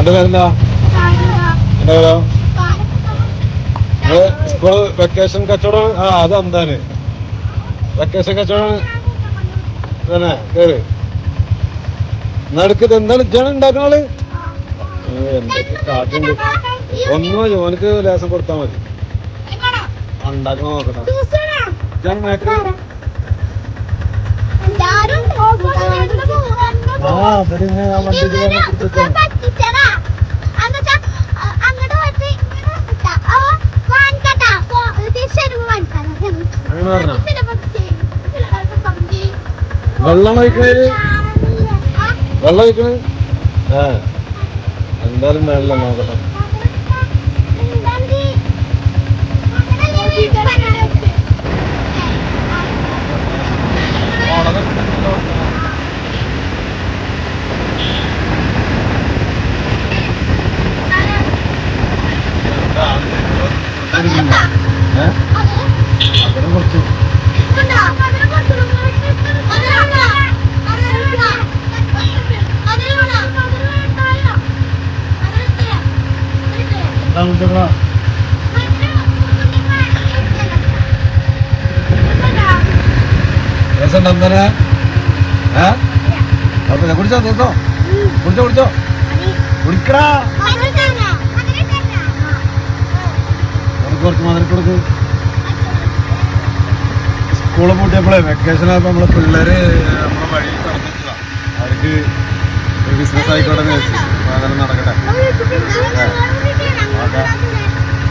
എന്റെ പേരെന്താ? എന്റെ പേരോ? സ്കൂള് വെക്കേഷൻ കച്ചവടം. ആ അതെന്താണ് വെക്കേഷൻ കച്ചവടം തന്നെ കേറ്. നടുക്കത് എന്താണ് ഇജ്ജാണ് ഉണ്ടാക്കണാള്? എന്തൊക്കെ കാറ്റുണ്ട്. ഒന്നോ ഓനക്ക് ലേസം കൊടുത്താൽ മതി. ഉണ്ടാക്കണ നോക്കണം. ആ അവര് വെള്ളം ഒഴിക്കണേല് വെള്ളം ഒഴിക്കണ എന്തായാലും വെള്ളം നോക്കട്ടെ. കുറച്ച് കുടിച്ചോ തീർത്തോ? കുടിച്ചോ കുടിച്ചോ കുടിക്കടാ. കുറച്ച് മധുരം കൊടുക്ക്. സ്കൂള് പൂട്ടിയപ്പോഴേ വെക്കേഷനായപ്പോൾ നമ്മളെ പിള്ളേര് നമ്മളെ വഴിയിൽ നടന്നിട്ടാ. അവർക്ക് ബിസിനസ് ആയിക്കോട്ടെ അങ്ങനെ നടക്കട്ടെ.